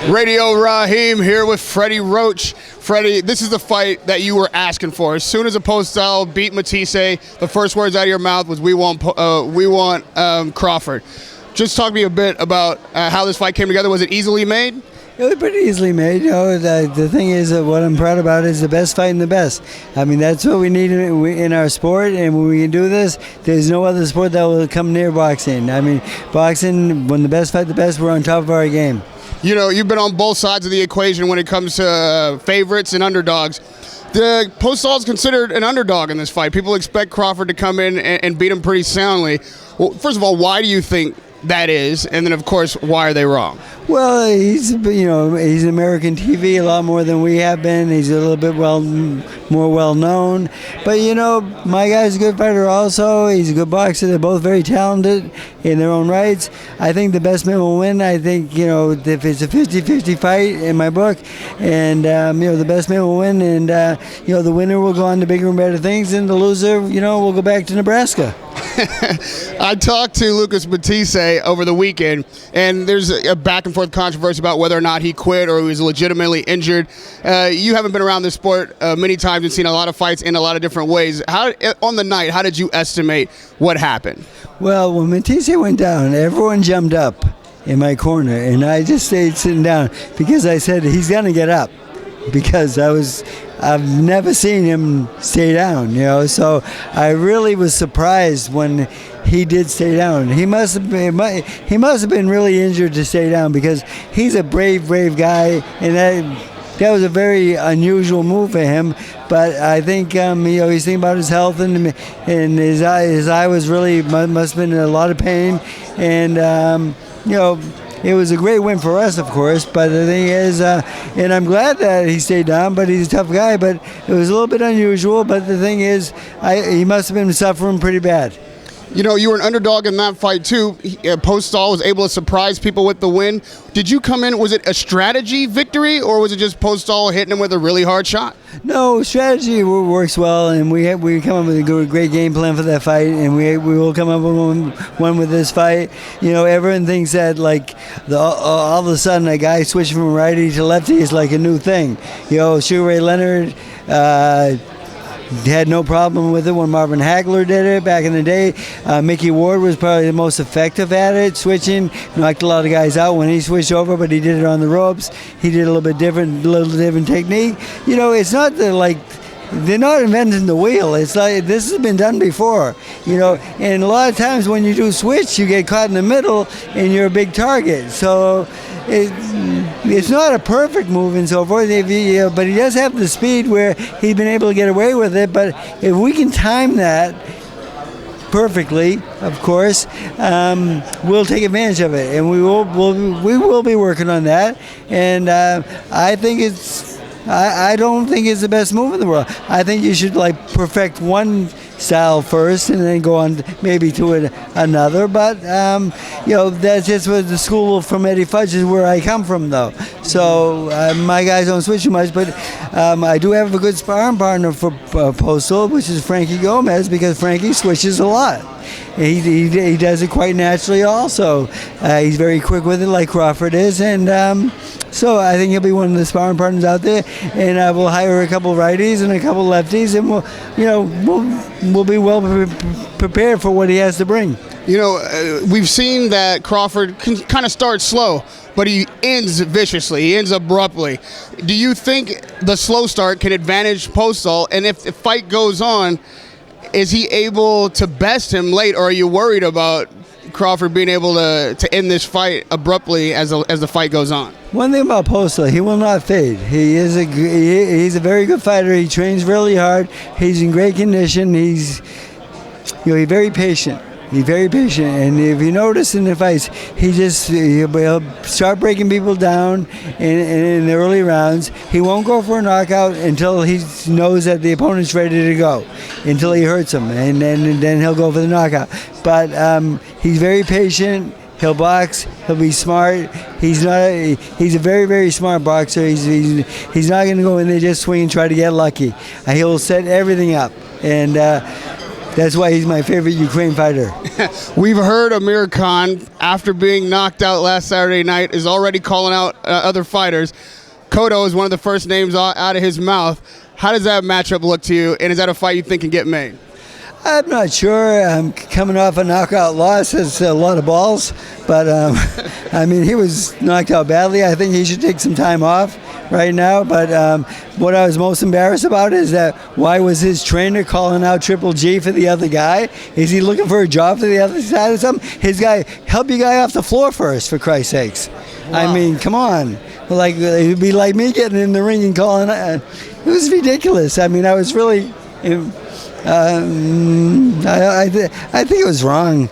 Radio Raheem here with Freddie Roach. Freddie, this is the fight that you were asking for. As soon as a Postol beat Matisse, the first words out of your mouth was, we want Crawford. Just talk to me a bit about how this fight came together. Was it easily made? It was pretty easily made. You know, the thing is, what I'm proud about is the best fighting the best. I mean, that's what we need in our sport, and when we can do this, there's no other sport that will come near boxing. I mean, boxing, when the best fight the best, we're on top of our game. You know, you've been on both sides of the equation when it comes to favorites and underdogs. The Postol is considered an underdog in this fight. People expect Crawford to come in and beat him pretty soundly. Well, first of all, why do you think that is? And then, of course, why are they wrong? Well, he's in American TV a lot more than we have been. He's a little bit more well known. But, you know, my guy's a good fighter also. He's a good boxer. They're both very talented in their own rights. I think the best man will win. I think, you know, if it's a 50-50 fight in my book, and, you know, the best man will win, and, you know, the winner will go on to bigger and better things, and the loser, you know, will go back to Nebraska. I talked to Lucas Matisse over the weekend, and there's a back-and-forth controversy about whether or not he quit or he was legitimately injured. You haven't been around this sport many times and seen a lot of fights in a lot of different ways. On the night, how did you estimate what happened? Well, when Matisse went down, everyone jumped up in my corner, and I just stayed sitting down because I said, he's going to get up, because I've never seen him stay down, you know. So I really was surprised when he did stay down. He must have been really injured to stay down, because he's a brave guy, and that was a very unusual move for him. But I think you know, he's thinking about his health, and his eye was really must have been in a lot of pain, and you know. It was a great win for us, of course, but the thing is, and I'm glad that he stayed down, but he's a tough guy, but it was a little bit unusual, but the thing is, he must have been suffering pretty bad. You know, you were an underdog in that fight, too. Postol was able to surprise people with the win. Did you come in, was it a strategy victory, or was it just Postol hitting him with a really hard shot? No, strategy works well, and we come up with a great game plan for that fight, and we will come up with one with this fight. You know, everyone thinks that, like, all of a sudden a guy switching from righty to lefty is like a new thing. You know, Sugar Ray Leonard had no problem with it when Marvin Hagler did it back in the day. Mickey Ward was probably the most effective at it, switching, knocked a lot of guys out when he switched over, but he did it on the ropes. He did a little different technique. You know, it's not they're not inventing the wheel. It's like this has been done before, you know. And a lot of times when you do switch, you get caught in the middle and you're a big target. So it's not a perfect move and so forth, but he does have the speed where he's been able to get away with it. But if we can time that perfectly, of course, we'll take advantage of it, and we will be working on that. And I don't think it's the best move in the world. I think you should perfect one style first and then go on maybe to another. But you know, that's just what the school from Eddie Fudge is where I come from, though. So my guys don't switch too much, but I do have a good sparring partner for Postol, which is Frankie Gomez, because Frankie switches a lot. He does it quite naturally also. He's very quick with it, like Crawford is, and so I think he'll be one of the sparring partners out there. And we'll hire a couple righties and a couple lefties, and we'll be well prepared for what he has to bring. You know, we've seen that Crawford can kind of start slow, but he ends viciously. He ends abruptly. Do you think the slow start can advantage Postol? And if the fight goes on, is he able to best him late, or are you worried about Crawford being able to end this fight abruptly as the fight goes on? One thing about Postol, he will not fade. He's a very good fighter. He trains really hard. He's in great condition. He's very patient. He's very patient, and if you notice in the fights, he'll start breaking people down in the early rounds. He won't go for a knockout until he knows that the opponent's ready to go, until he hurts him, and then he'll go for the knockout. But he's very patient. He'll box. He'll be smart. He's a very, very smart boxer. He's not going to go in there just swing and try to get lucky. He'll set everything up, and That's why he's my favorite Ukraine fighter. We've heard Amir Khan, after being knocked out last Saturday night, is already calling out other fighters. Cotto is one of the first names out of his mouth. How does that matchup look to you, and is that a fight you think can get made? I'm not sure. I'm coming off a knockout loss. It's a lot of balls. But, I mean, he was knocked out badly. I think he should take some time off right now. But what I was most embarrassed about is that why was his trainer calling out Triple G for the other guy? Is he looking for a job for the other side or something? His guy, help your guy off the floor first, for Christ's sakes. Wow. I mean, come on. Like, it'd be like me getting in the ring and calling. It was ridiculous. I mean, I was really... I think it was wrong.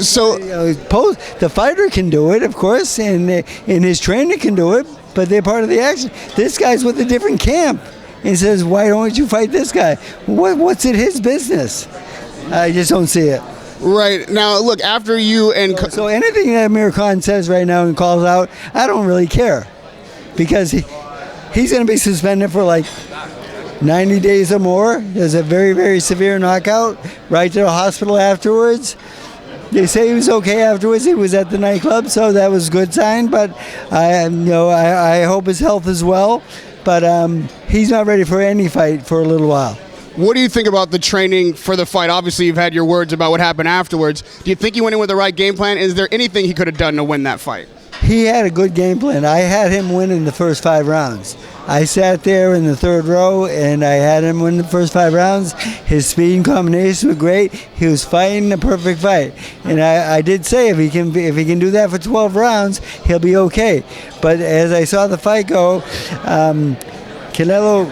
So the fighter can do it, of course, and his trainer can do it, but they're part of the action. This guy's with a different camp. He says, "Why don't you fight this guy?" What's it his business? I just don't see it. Right now, look, after you and so anything that Amir Khan says right now and calls out, I don't really care, because he's going to be suspended for like 90 days or more. There's a very, very severe knockout. Right to the hospital afterwards. They say he was okay afterwards. He was at the nightclub, so that was a good sign. But I hope his health is well. But he's not ready for any fight for a little while. What do you think about the training for the fight? Obviously, you've had your words about what happened afterwards. Do you think he went in with the right game plan? Is there anything he could have done to win that fight? He had a good game plan. I had him win in the first 5 rounds. I sat there in the 3rd row, and I had him win the first 5 rounds. His speed and combinations were great. He was fighting the perfect fight. And I did say if he can do that for 12 rounds, he'll be okay. But as I saw the fight go, Canelo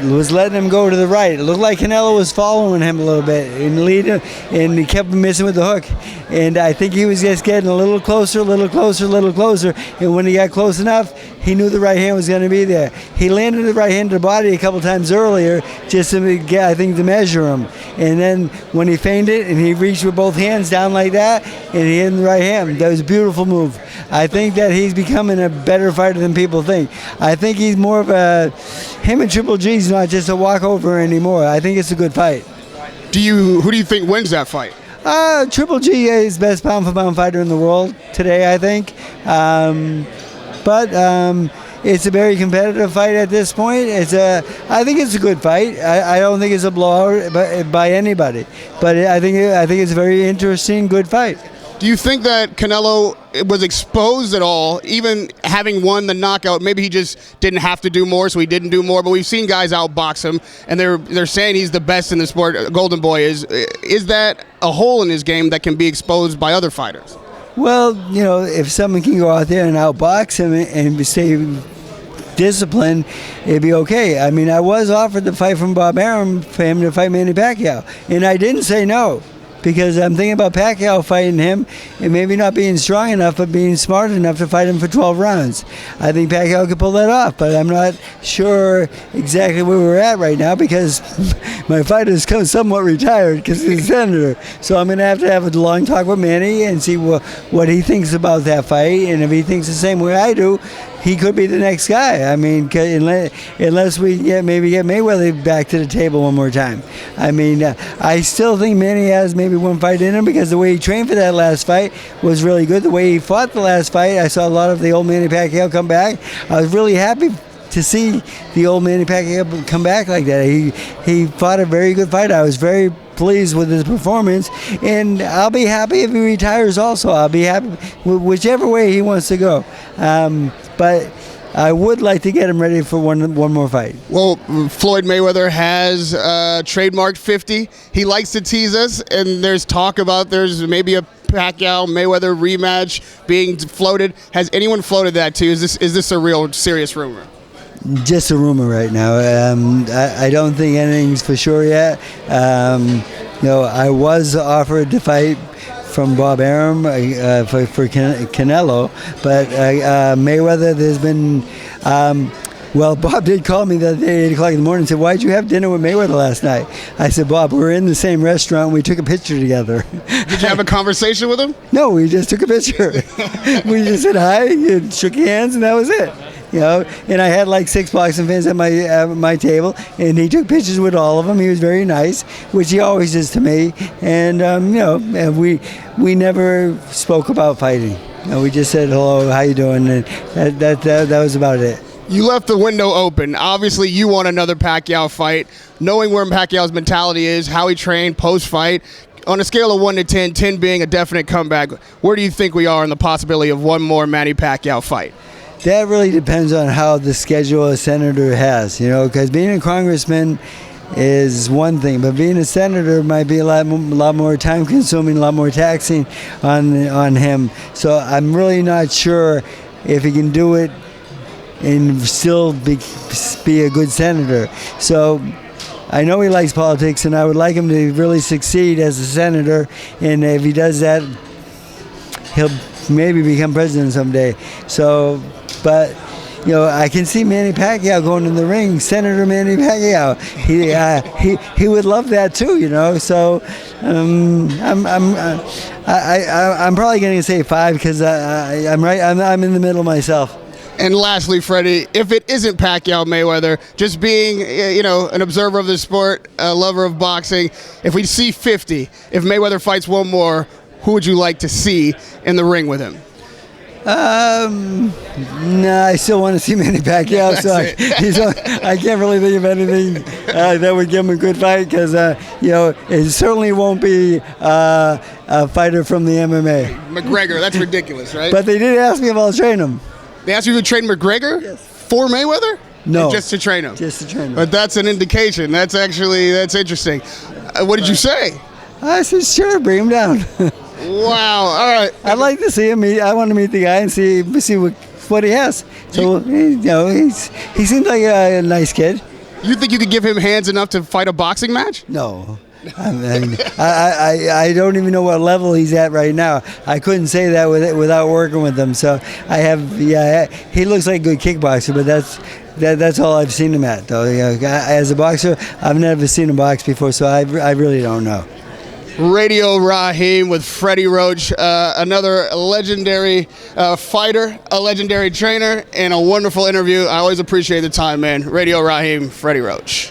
was letting him go to the right. It looked like Canelo was following him a little bit and leading, and he kept missing with the hook. And I think he was just getting a little closer, a little closer, a little closer. And when he got close enough, he knew the right hand was going to be there. He landed the right hand to the body a couple times earlier just to get, I think, to measure him. And then when he feinted and he reached with both hands down like that, and he hit the right hand. That was a beautiful move. I think that he's becoming a better fighter than people think. I think he's more of him and Triple G's not just a walkover anymore. I think it's a good fight. Who do you think wins that fight? Triple G is best pound-for-pound fighter in the world today, I think. But it's a very competitive fight at this point. I think it's a good fight. I don't think it's a blowout by anybody. But I think it's a very interesting, good fight. Do you think that Canelo was exposed at all, even having won the knockout? Maybe he just didn't have to do more, so he didn't do more. But we've seen guys outbox him, and they're saying he's the best in the sport. Golden Boy is that a hole in his game that can be exposed by other fighters? Well, if someone can go out there and outbox him and stay disciplined, it'd be okay. I mean, I was offered the fight from Bob Arum for him to fight Manny Pacquiao, and I didn't say no. Because I'm thinking about Pacquiao fighting him and maybe not being strong enough, but being smart enough to fight him for 12 rounds. I think Pacquiao could pull that off, but I'm not sure exactly where we're at right now because my fighter's somewhat retired because he's a senator. So I'm going to have a long talk with Manny and see what he thinks about that fight. And if he thinks the same way I do, he could be the next guy. I mean, unless we get Mayweather back to the table one more time. I mean, I still think Manny has maybe one fight in him because the way he trained for that last fight was really good. The way he fought the last fight, I saw a lot of the old Manny Pacquiao come back. I was really happy to see the old Manny Pacquiao come back like that. He fought a very good fight. I was very pleased with his performance, and I'll be happy if he retires also. I'll be happy whichever way he wants to go. But I would like to get him ready for one more fight. Well, Floyd Mayweather has trademarked 50. He likes to tease us, and there's talk about there's maybe a Pacquiao-Mayweather rematch being floated. Has anyone floated that to you? Is this a real serious rumor? Just a rumor right now. I don't think anything's for sure yet. I was offered to fight from Bob Arum for Canelo, but Mayweather, there's been... Bob did call me the other day at 8 o'clock in the morning and said, "Why'd you have dinner with Mayweather last night?" I said, "Bob, we're in the same restaurant. We took a picture together." Did you have a conversation with him? No, we just took a picture. We just said hi and shook hands, and that was it. And I had like 6 boxing fans at my table, and he took pictures with all of them. He was very nice, which he always is to me. And and we never spoke about fighting. We just said hello, how you doing, and that was about it. You left the window open. Obviously, you want another Pacquiao fight. Knowing where Pacquiao's mentality is, how he trained post-fight, on a scale of 1 to 10, 10 being a definite comeback, where do you think we are in the possibility of one more Manny Pacquiao fight? That really depends on how the schedule a senator has, because being a congressman is one thing, but being a senator might be a lot more time-consuming, a lot more taxing on him. So I'm really not sure if he can do it and still be a good senator. So I know he likes politics, and I would like him to really succeed as a senator. And if he does that, he'll maybe become president someday. So, but I can see Manny Pacquiao going in the ring. Senator Manny Pacquiao, he would love that too. So I'm probably going to say 5 because I'm right. I'm in the middle myself. And lastly, Freddie, if it isn't Pacquiao Mayweather, just being an observer of the sport, a lover of boxing, if we see 50, if Mayweather fights one more, who would you like to see in the ring with him? No, I still want to see Manny Pacquiao, so I can't really think of anything that would give him a good fight because it certainly won't be a fighter from the MMA. McGregor, that's ridiculous, right? But they did ask me if I'll train him. They asked you to train McGregor? Yes. For Mayweather? No. Or just to train him? Just to train him. But that's an indication. That's interesting. What did you say? I said, sure, bring him down. Wow. All right. I'd like to see him. I want to meet the guy and see what he has. So, he seems like a nice kid. You think you could give him hands enough to fight a boxing match? No. I don't even know what level he's at right now. I couldn't say that without working with him. So he looks like a good kickboxer, but that's all I've seen him at, though. As a boxer, I've never seen him box before, so I really don't know. Radio Raheem with Freddie Roach, another legendary fighter, a legendary trainer, and a wonderful interview. I always appreciate the time, man. Radio Raheem, Freddie Roach.